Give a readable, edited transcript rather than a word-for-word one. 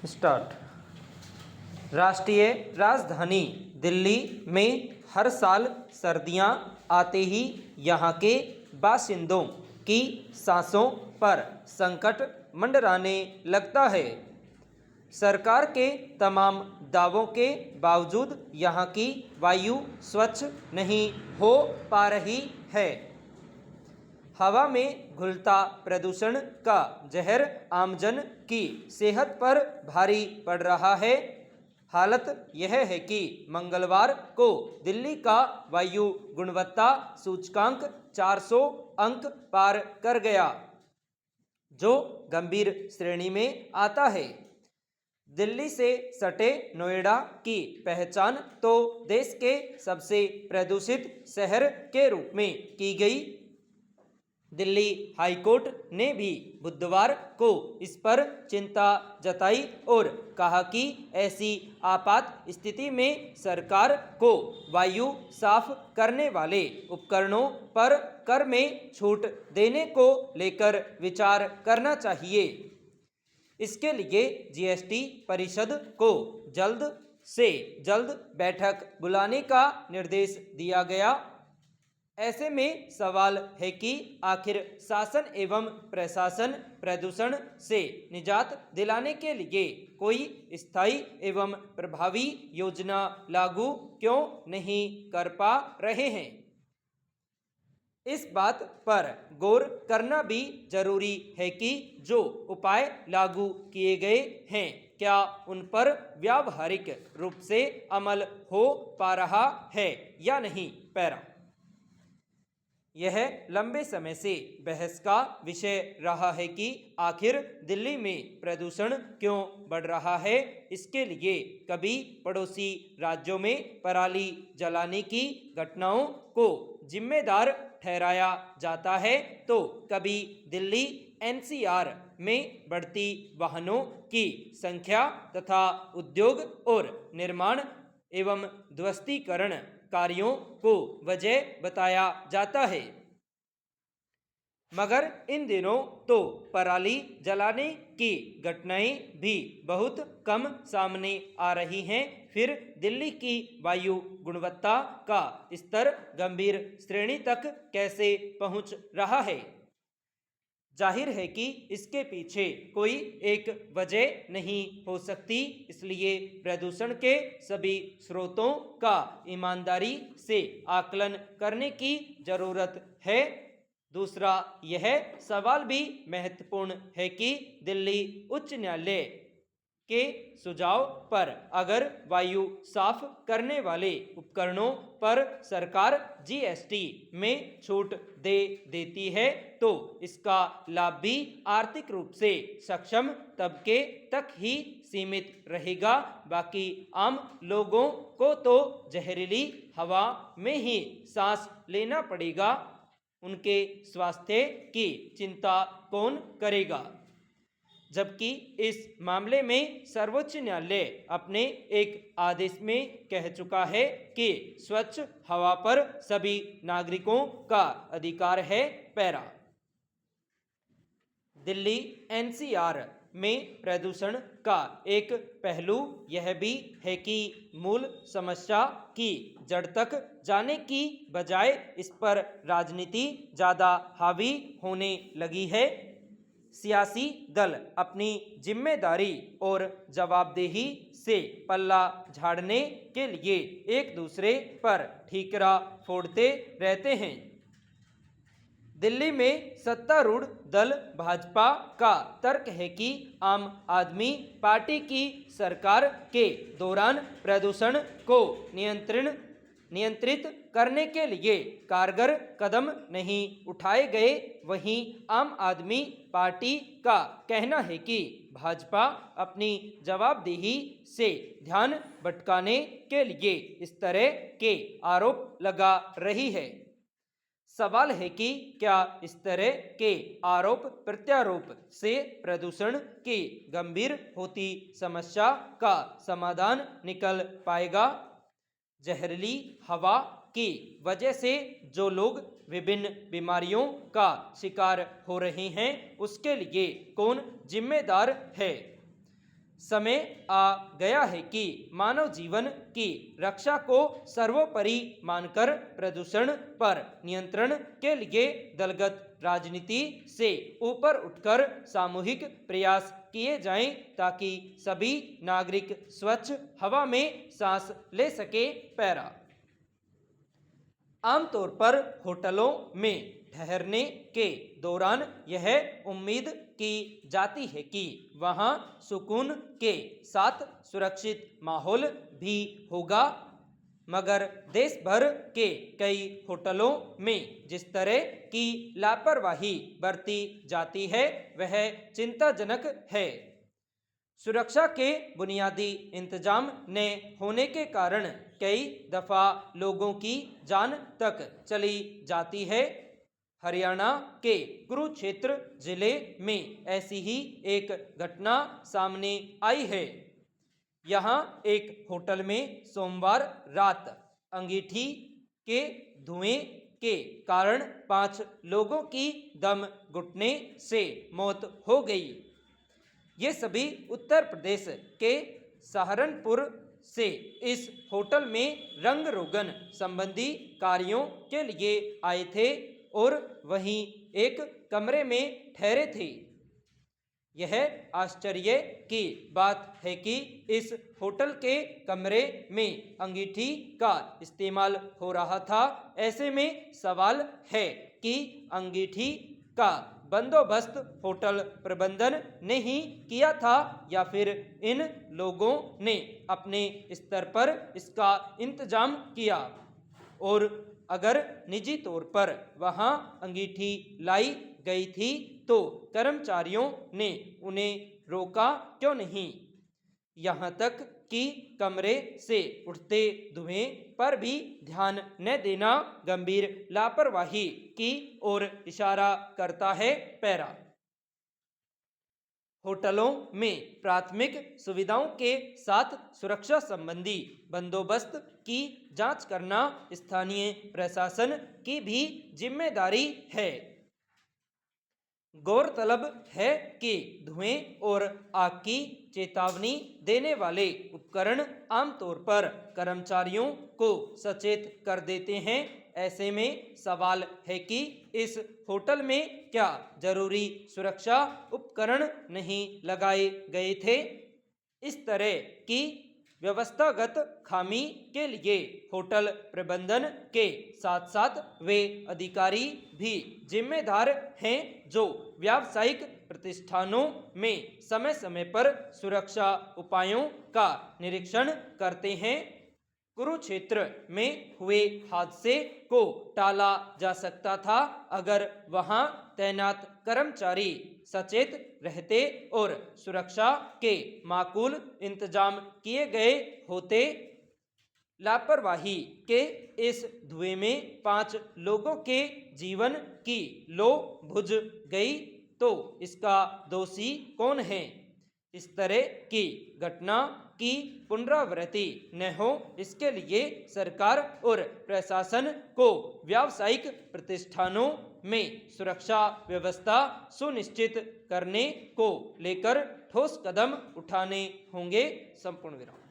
Start. राष्ट्रीय राजधानी दिल्ली में हर साल सर्दियां आते ही यहाँ के बाशिंदों की सांसों पर संकट मंडराने लगता है। सरकार के तमाम दावों के बावजूद यहाँ की वायु स्वच्छ नहीं हो पा रही है। हवा में घुलता प्रदूषण का जहर आमजन की सेहत पर भारी पड़ रहा है। हालत यह है कि मंगलवार को दिल्ली का वायु गुणवत्ता सूचकांक 400 अंक पार कर गया, जो गंभीर श्रेणी में आता है। दिल्ली से सटे नोएडा की पहचान तो देश के सबसे प्रदूषित शहर के रूप में की गई। दिल्ली हाईकोर्ट ने भी बुधवार को इस पर चिंता जताई और कहा कि ऐसी आपात स्थिति में सरकार को वायु साफ करने वाले उपकरणों पर कर में छूट देने को लेकर विचार करना चाहिए। इसके लिए जीएसटी परिषद को जल्द से जल्द बैठक बुलाने का निर्देश दिया गया। ऐसे में सवाल है कि आखिर शासन एवं प्रशासन प्रदूषण से निजात दिलाने के लिए कोई स्थायी एवं प्रभावी योजना लागू क्यों नहीं कर पा रहे हैं। इस बात पर गौर करना भी जरूरी है कि जो उपाय लागू किए गए हैं, क्या उन पर व्यावहारिक रूप से अमल हो पा रहा है या नहीं। पैरा। यह लंबे समय से बहस का विषय रहा है कि आखिर दिल्ली में प्रदूषण क्यों बढ़ रहा है। इसके लिए कभी पड़ोसी राज्यों में पराली जलाने की घटनाओं को जिम्मेदार ठहराया जाता है, तो कभी दिल्ली एनसीआर में बढ़ती वाहनों की संख्या तथा उद्योग और निर्माण एवं ध्वस्तीकरण कार्यों को वजह बताया जाता है। मगर इन दिनों तो पराली जलाने की घटनाएं भी बहुत कम सामने आ रही हैं। फिर दिल्ली की वायु गुणवत्ता का स्तर गंभीर श्रेणी तक कैसे पहुंच रहा है। जाहिर है कि इसके पीछे कोई एक वजह नहीं हो सकती, इसलिए प्रदूषण के सभी स्रोतों का ईमानदारी से आकलन करने की जरूरत है। दूसरा यह सवाल भी महत्वपूर्ण है कि दिल्ली उच्च न्यायालय के सुझाव पर अगर वायु साफ करने वाले उपकरणों पर सरकार जीएसटी में छूट दे देती है, तो इसका लाभ भी आर्थिक रूप से सक्षम तबके तक ही सीमित रहेगा। बाकी आम लोगों को तो जहरीली हवा में ही सांस लेना पड़ेगा। उनके स्वास्थ्य की चिंता कौन करेगा। जबकि इस मामले में सर्वोच्च न्यायालय अपने एक आदेश में कह चुका है कि स्वच्छ हवा पर सभी नागरिकों का अधिकार है। पैरा। दिल्ली एनसीआर में प्रदूषण का एक पहलू यह भी है कि मूल समस्या की जड़ तक जाने की बजाय इस पर राजनीति ज़्यादा हावी होने लगी है। सियासी दल अपनी जिम्मेदारी और जवाबदेही से पल्ला झाड़ने के लिए एक दूसरे पर ठीकरा फोड़ते रहते हैं। दिल्ली में सत्तारूढ़ दल भाजपा का तर्क है कि आम आदमी पार्टी की सरकार के दौरान प्रदूषण को नियंत्रित करने के लिए कारगर कदम नहीं उठाए गए। वहीं आम आदमी पार्टी का कहना है कि भाजपा अपनी जवाबदेही से ध्यान भटकाने के लिए इस तरह के आरोप लगा रही है। सवाल है कि क्या इस तरह के आरोप प्रत्यारोप से प्रदूषण की गंभीर होती समस्या का समाधान निकल पाएगा। जहरीली हवा की वजह से जो लोग विभिन्न बीमारियों का शिकार हो रहे हैं, उसके लिए कौन जिम्मेदार है। समय आ गया है कि मानव जीवन की रक्षा को सर्वोपरि मानकर प्रदूषण पर नियंत्रण के लिए दलगत राजनीति से ऊपर उठकर सामूहिक प्रयास किए जाएं ताकि सभी नागरिक स्वच्छ हवा में सांस ले सके। पैरा। आमतौर पर होटलों में ठहरने के दौरान यह उम्मीद की जाती है कि वहां सुकून के साथ सुरक्षित माहौल भी होगा, मगर देश भर के कई होटलों में जिस तरह की लापरवाही बरती जाती है वह चिंताजनक है। सुरक्षा के बुनियादी इंतजाम न होने के कारण कई दफ़ा लोगों की जान तक चली जाती है। हरियाणा के कुरुक्षेत्र जिले में ऐसी ही एक घटना सामने आई है। यहाँ एक होटल में सोमवार रात अंगीठी के धुएं के कारण 5 लोगों की दम घुटने से मौत हो गई। ये सभी उत्तर प्रदेश के सहारनपुर से इस होटल में रंग रोगन संबंधी कार्यों के लिए आए थे और वहीं एक कमरे में ठहरे थे। यह आश्चर्य की बात है कि इस होटल के कमरे में अंगीठी का इस्तेमाल हो रहा था। ऐसे में सवाल है कि अंगीठी का बंदोबस्त होटल प्रबंधन ने ही किया था या फिर इन लोगों ने अपने स्तर पर इसका इंतजाम किया, और अगर निजी तौर पर वहां अंगीठी लाई गई थी तो कर्मचारियों ने उन्हें रोका क्यों नहीं। यहाँ तक कि कमरे से उठते धुएं पर भी ध्यान न देना गंभीर लापरवाही की ओर इशारा करता है। पैरा। होटलों में प्राथमिक सुविधाओं के साथ सुरक्षा संबंधी बंदोबस्त की जांच करना स्थानीय प्रशासन की भी जिम्मेदारी है। गौरतलब है कि धुएं और आग की चेतावनी देने वाले उपकरण आमतौर पर कर्मचारियों को सचेत कर देते हैं। ऐसे में सवाल है कि इस होटल में क्या जरूरी सुरक्षा उपकरण नहीं लगाए गए थे। इस तरह की व्यवस्थागत खामी के लिए होटल प्रबंधन के साथ साथ वे अधिकारी भी जिम्मेदार हैं जो व्यावसायिक प्रतिष्ठानों में समय समय पर सुरक्षा उपायों का निरीक्षण करते हैं। कुरुक्षेत्र में हुए हादसे को टाला जा सकता था अगर वहां तैनात कर्मचारी सचेत रहते और सुरक्षा के माकूल इंतजाम किए गए होते। लापरवाही के इस धुएं में 5 लोगों के जीवन की लो बुझ गई तो इसका दोषी कौन है। इस तरह की घटना की पुनरावृत्ति न हो इसके लिए सरकार और प्रशासन को व्यावसायिक प्रतिष्ठानों में सुरक्षा व्यवस्था सुनिश्चित करने को लेकर ठोस कदम उठाने होंगे। संपूर्ण विराम।